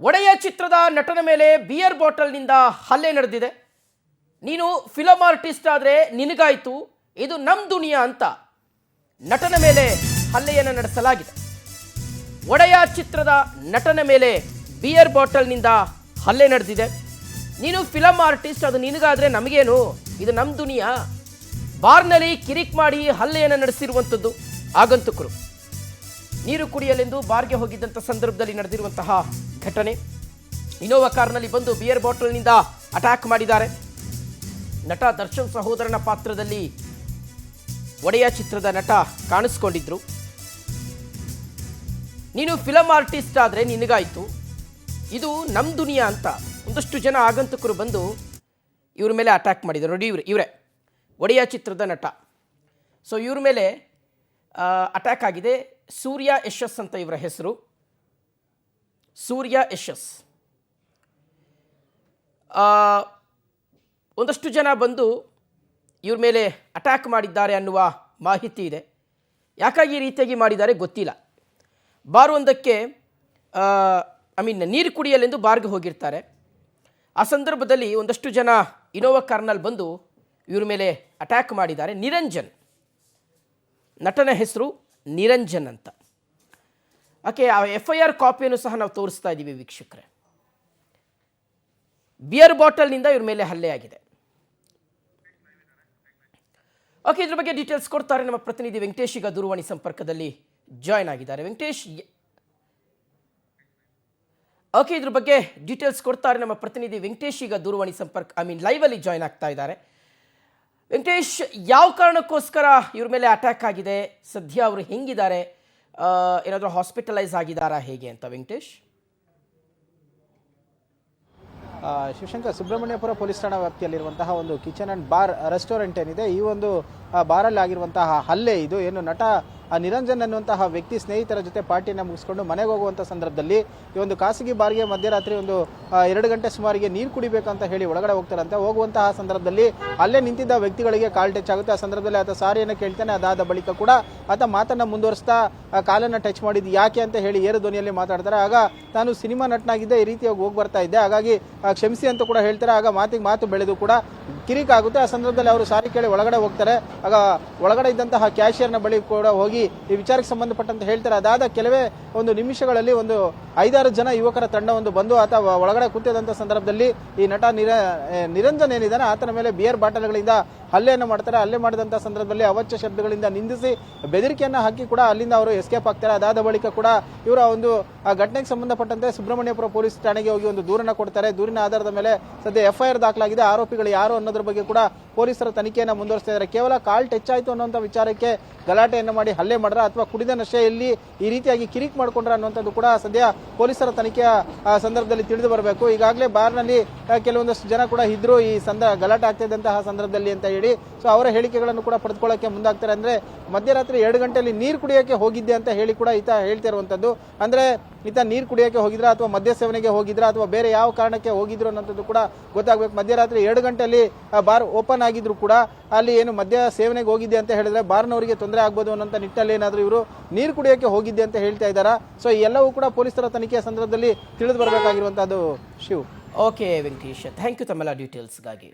ಒಡೆಯ ಚಿತ್ರದ ನಟನ ಮೇಲೆ ಬಿಯರ್ ಬಾಟಲ್ನಿಂದ ಹಲ್ಲೆ ನಡೆದಿದೆ. ನೀನು ಫಿಲಂ ಆರ್ಟಿಸ್ಟ್ ಆದರೆ ನಿನಗಾಯಿತು, ಇದು ನಮ್ಮ ದುನಿಯಾ ಅಂತ ನಟನ ಮೇಲೆ ಹಲ್ಲೆಯನ್ನು ನಡೆಸಲಾಗಿದೆ. ಒಡೆಯ ಚಿತ್ರದ ನಟನ ಮೇಲೆ ಬಿಯರ್ ಬಾಟಲ್ನಿಂದ ಹಲ್ಲೆ ನಡೆದಿದೆ. ನೀನು ಫಿಲಂ ಆರ್ಟಿಸ್ಟ್, ಅದು ನಿನಗಾದರೆ ನಮಗೇನು, ಇದು ನಮ್ಮ ದುನಿಯಾ. ಬಾರ್ನಲ್ಲಿ ಕಿರಿಕ್ ಮಾಡಿ ಹಲ್ಲೆಯನ್ನು ನಡೆಸಿರುವಂಥದ್ದು ಆಗಂತುಕರು. ನೀರು ಕುಡಿಯಲೆಂದು ಬಾರ್ಗೆ ಹೋಗಿದ್ದಂಥ ಸಂದರ್ಭದಲ್ಲಿ ನಡೆದಿರುವಂತಹ ಘಟನೆ. ಇನೋವಾ ಕಾರ್ನಲ್ಲಿ ಬಂದು ಬಿಯರ್ ಬಾಟಲ್ನಿಂದ ಅಟ್ಯಾಕ್ ಮಾಡಿದ್ದಾರೆ. ನಟ ದರ್ಶನ್ ಸಹೋದರನ ಪಾತ್ರದಲ್ಲಿ ಒಡೆಯ ಚಿತ್ರದ ನಟ ಕಾಣಿಸ್ಕೊಂಡಿದ್ರು. ನೀನು ಫಿಲಂ ಆರ್ಟಿಸ್ಟ್ ಆದರೆ ನಿನಗಾಯಿತು, ಇದು ನಮ್ಮ ದುನಿಯಾ ಅಂತ ಒಂದಷ್ಟು ಜನ ಆಗಂತುಕರು ಬಂದು ಇವ್ರ ಮೇಲೆ ಅಟ್ಯಾಕ್ ಮಾಡಿದರು. ನೋಡಿ, ಇವರೇ ಒಡೆಯ ಚಿತ್ರದ ನಟ. ಸೊ ಇವ್ರ ಮೇಲೆ ಅಟ್ಯಾಕ್ ಆಗಿದೆ. ಸೂರ್ಯ ಯಶಸ್ ಅಂತ ಇವರ ಹೆಸರು, ಸೂರ್ಯ ಯಶಸ್. ಒಂದಷ್ಟು ಜನ ಬಂದು ಇವ್ರ ಮೇಲೆ ಅಟ್ಯಾಕ್ ಮಾಡಿದ್ದಾರೆ ಅನ್ನುವ ಮಾಹಿತಿ ಇದೆ. ಯಾಕಾಗಿ ಈ ರೀತಿಯಾಗಿ ಮಾಡಿದ್ದಾರೆ ಗೊತ್ತಿಲ್ಲ. ಬಾರ್ ಒಂದಕ್ಕೆ ನೀರು ಕುಡಿಯಲೆಂದು ಬಾರ್ಗೆ ಹೋಗಿರ್ತಾರೆ. ಆ ಸಂದರ್ಭದಲ್ಲಿ ಒಂದಷ್ಟು ಜನ ಇನೋವಾ ಕಾರ್ನಲ್ಲಿ ಬಂದು ಇವ್ರ ಮೇಲೆ ಅಟ್ಯಾಕ್ ಮಾಡಿದ್ದಾರೆ. ನಿರಂಜನ್, ನಟನ ಹೆಸರು ನಿರಂಜನ್ ಅಂತ. ಓಕೆ, ಆ FIR ಕಾಪಿಯನ್ನು ಸಹ ನಾವು ತೋರಿಸ್ತಾ ಇದ್ದೀವಿ ವೀಕ್ಷಕರೇ. ಬಿಯರ್ ಬಾಟಲ್ನಿಂದ ಇವ್ರ ಮೇಲೆ ಹಲ್ಲೆ ಆಗಿದೆ. ಓಕೆ, ಇದ್ರ ಬಗ್ಗೆ ಡೀಟೇಲ್ಸ್ ಕೊಡ್ತಾರೆ ನಮ್ಮ ಪ್ರತಿನಿಧಿ ವೆಂಕಟೇಶ್. ಈಗ ದೂರವಾಣಿ ಸಂಪರ್ಕದಲ್ಲಿ ಜಾಯ್ನ್ ಆಗಿದ್ದಾರೆ. ವೆಂಕಟೇಶ್, ಓಕೆ, ಇದ್ರ ಬಗ್ಗೆ ಡೀಟೇಲ್ಸ್ ಕೊಡ್ತಾರೆ ನಮ್ಮ ಪ್ರತಿನಿಧಿ ವೆಂಕಟೇಶ್. ಈಗ ದೂರವಾಣಿ ಸಂಪರ್ಕ ಲೈವ್ ಅಲ್ಲಿ ಜಾಯ್ನ್ ಆಗ್ತಾ ಇದ್ದಾರೆ. ವೆಂಕಟೇಶ್, ಯಾವ ಕಾರಣಕ್ಕೋಸ್ಕರ ಇವ್ರ ಮೇಲೆ ಅಟ್ಯಾಕ್ ಆಗಿದೆ? ಸದ್ಯ ಅವರು ಹೆಂಗಿದ್ದಾರೆ? ಏನಾದರೂ ಹಾಸ್ಪಿಟಲೈಸ್ ಆಗಿದ್ದಾರಾ ಹೇಗೆ ಅಂತ ವೆಂಕಟೇಶ್? ಶಿವಶಂಕರ್, ಸುಬ್ರಹ್ಮಣ್ಯಪುರ ಪೊಲೀಸ್ ಠಾಣಾ ವ್ಯಾಪ್ತಿಯಲ್ಲಿರುವಂತಹ ಒಂದು ಕಿಚನ್ ಅಂಡ್ ಬಾರ್ ರೆಸ್ಟೋರೆಂಟ್ ಏನಿದೆ, ಈ ಒಂದು ಬಾರಲ್ಲಿ ಆಗಿರುವಂತಹ ಹಲ್ಲೆ ಇದು. ಏನು ನಟ ನಿರಂಜನ್ ಅನ್ನುವಂತಹ ವ್ಯಕ್ತಿ ಸ್ನೇಹಿತರ ಜೊತೆ ಪಾರ್ಟಿಯನ್ನು ಮುಗಿಸ್ಕೊಂಡು ಮನೆಗೆ ಹೋಗುವಂಥ ಸಂದರ್ಭದಲ್ಲಿ ಈ ಒಂದು ಖಾಸಗಿ ಬಾರ್ಗೆ ಮಧ್ಯರಾತ್ರಿ ಒಂದು 2 ಗಂಟೆ ಸುಮಾರಿಗೆ ನೀರು ಕುಡಿಬೇಕಂತ ಹೇಳಿ ಒಳಗಡೆ ಹೋಗ್ತಾರಂತೆ. ಹೋಗುವಂತಹ ಸಂದರ್ಭದಲ್ಲಿ ಅಲ್ಲೇ ನಿಂತಿದ್ದ ವ್ಯಕ್ತಿಗಳಿಗೆ ಕಾಲ್ ಟಚ್ ಆಗುತ್ತೆ. ಆ ಸಂದರ್ಭದಲ್ಲಿ ಆತ ಸಾರಿಯನ್ನು ಕೇಳ್ತಾನೆ. ಅದಾದ ಬಳಿಕ ಕೂಡ ಆತ ಮಾತನ್ನು ಮುಂದುವರಿಸ್ತಾ ಕಾಲನ್ನು ಟಚ್ ಮಾಡಿದ್ದು ಯಾಕೆ ಅಂತ ಹೇಳಿ ಏರು ಧ್ವನಿಯಲ್ಲಿ ಮಾತಾಡ್ತಾರೆ. ಆಗ ನಾನು ಸಿನಿಮಾ ನಟನಾಗಿದ್ದೆ, ಈ ರೀತಿಯಾಗಿ ಹೋಗಿ ಬರ್ತಾ ಇದ್ದೆ, ಹಾಗಾಗಿ ಕ್ಷಮಿಸಿ ಅಂತ ಕೂಡ ಹೇಳ್ತಾರೆ. ಆಗ ಮಾತಿಗೆ ಮಾತು ಬೆಳೆದು ಕೂಡ ಕಿರಿಕ್ ಆಗುತ್ತೆ. ಆ ಸಂದರ್ಭದಲ್ಲಿ ಅವರು ಸಾರಿ ಕೇಳಿ ಒಳಗಡೆ ಹೋಗ್ತಾರೆ. ಆಗ ಒಳಗಡೆ ಇದ್ದಂತಹ ಕ್ಯಾಶಿಯರ್ನ ಬಳಿ ಕೂಡ ಹೋಗಿ ಈ ವಿಚಾರಕ್ಕೆ ಸಂಬಂಧಪಟ್ಟಂತೆ ಹೇಳ್ತಾರೆ. ಅದಾದ ಕೆಲವೇ ಒಂದು ನಿಮಿಷಗಳಲ್ಲಿ ಒಂದು 5-6 ಜನ ಯುವಕರ ತಂಡ ಒಂದು ಬಂದು ಆತ ಒಳಗಡೆ ಕೂತಿದ್ದಂಥ ಸಂದರ್ಭದಲ್ಲಿ ಈ ನಟ ನಿರಂಜನ್ ಏನಿದ್ದಾನೆ ಆತನ ಮೇಲೆ ಬಿಯರ್ ಬಾಟಲ್ಗಳಿಂದ ಹಲ್ಲೆಯನ್ನು ಮಾಡ್ತಾರೆ. ಹಲ್ಲೆ ಮಾಡಿದಂಥ ಸಂದರ್ಭದಲ್ಲಿ ಅವಾಚ್ಯ ಶಬ್ದಗಳಿಂದ ನಿಂದಿಸಿ ಬೆದರಿಕೆಯನ್ನು ಹಾಕಿ ಕೂಡ ಅಲ್ಲಿಂದ ಅವರು ಎಸ್ಕೇಪ್ ಆಗ್ತಾರೆ. ಅದಾದ ಬಳಿಕ ಕೂಡ ಇವರ ಒಂದು ಆ ಘಟನೆಗೆ ಸಂಬಂಧಪಟ್ಟಂತೆ ಸುಬ್ರಹ್ಮಣ್ಯಪುರ ಪೊಲೀಸ್ ಠಾಣೆಗೆ ಹೋಗಿ ಒಂದು ದೂರನ್ನು ಕೊಡ್ತಾರೆ. ದೂರಿನ ಆಧಾರದ ಮೇಲೆ ಸದ್ಯ FIR ದಾಖಲಾಗಿದೆ. ಆರೋಪಿಗಳು ಯಾರು ಅನ್ನೋದ್ರ ಬಗ್ಗೆ ಕೂಡ ಪೊಲೀಸರ ತನಿಖೆಯನ್ನು ಮುಂದುವರಿಸ್ತಾ ಇದ್ದಾರೆ. ಕೇವಲ ಕಾಲ್ ಟಚ್ ಆಯಿತು ಅನ್ನುವಂಥ ವಿಚಾರಕ್ಕೆ ಗಲಾಟೆಯನ್ನು ಮಾಡಿ ಹಲ್ಲೆ ಮಾಡ್ರ ಅಥವಾ ಕುಡಿದ ನಶೆಯಲ್ಲಿ ಈ ರೀತಿಯಾಗಿ ಕಿರಿಕ್ ಮಾಡ್ಕೊಂಡ್ರ ಅನ್ನುವಂಥದ್ದು ಕೂಡ ಸದ್ಯ ಪೊಲೀಸರ ತನಿಖೆಯ ಸಂದರ್ಭದಲ್ಲಿ ತಿಳಿದು ಬರಬೇಕು. ಈಗಾಗಲೇ ಬಾರ್ನಲ್ಲಿ ಕೆಲವೊಂದಷ್ಟು ಜನ ಕೂಡ ಇದ್ರು ಈ ಗಲಾಟೆ ಆಗ್ತಿದ್ದಂತಹ ಸಂದರ್ಭದಲ್ಲಿ ಅಂತ ಹೇಳಿ. ಸೊ ಅವರ ಹೇಳಿಕೆಗಳನ್ನು ಕೂಡ ಪಡೆದುಕೊಳ್ಳಕ್ಕೆ ಮುಂದಾಗ್ತಾರೆ. ಅಂದ್ರೆ ಮಧ್ಯರಾತ್ರಿ 2 ಗಂಟೆಯಲ್ಲಿ ನೀರು ಕುಡಿಯೋಕೆ ಹೋಗಿದ್ದೆ ಅಂತ ಹೇಳಿ ಕೂಡ ಈತ ಹೇಳ್ತಿರುವಂತದ್ದು. ಅಂದ್ರೆ ಈತ ನೀರು ಕುಡಿಯೋಕೆ ಹೋಗಿದ್ರ ಅಥವಾ ಮದ್ಯ ಸೇವನೆಗೆ ಹೋಗಿದ್ರ ಅಥವಾ ಬೇರೆ ಯಾವ ಕಾರಣಕ್ಕೆ ಹೋಗಿದ್ರು ಅನ್ನೋಂಥದ್ದು ಕೂಡ ಗೊತ್ತಾಗಬೇಕು. ಮಧ್ಯರಾತ್ರಿ 2 ಗಂಟೆಯಲ್ಲಿ ಬಾರ್ ಓಪನ್ ಆಗಿದ್ರು ಕೂಡ ಅಲ್ಲಿ ಏನು ಮದ್ಯ ಸೇವನೆಗೆ ಹೋಗಿದ್ದೆ ಅಂತ ಹೇಳಿದ್ರೆ ಬಾರ್ನವರಿಗೆ ತೊಂದರೆ ಆಗ್ಬೋದು ಅನ್ನೋಂಥ ನಿಟ್ಟಲ್ಲಿ ಏನಾದರೂ ಇವರು ನೀರು ಕುಡಿಯೋಕೆ ಹೋಗಿದ್ದೆ ಅಂತ ಹೇಳ್ತಾ ಇದ್ದಾರಾ? ಸೊ ಎಲ್ಲವೂ ಕೂಡ ಪೊಲೀಸರ ತನಿಖೆಯ ಸಂದರ್ಭದಲ್ಲಿ ತಿಳಿದು ಬರಬೇಕಾಗಿರುವಂತಹದ್ದು. Shiv. Okay Venkatesh, thank you ತಮ್ಮೆಲ್ಲ ಡೀಟೇಲ್ಸ್ಗಾಗಿ.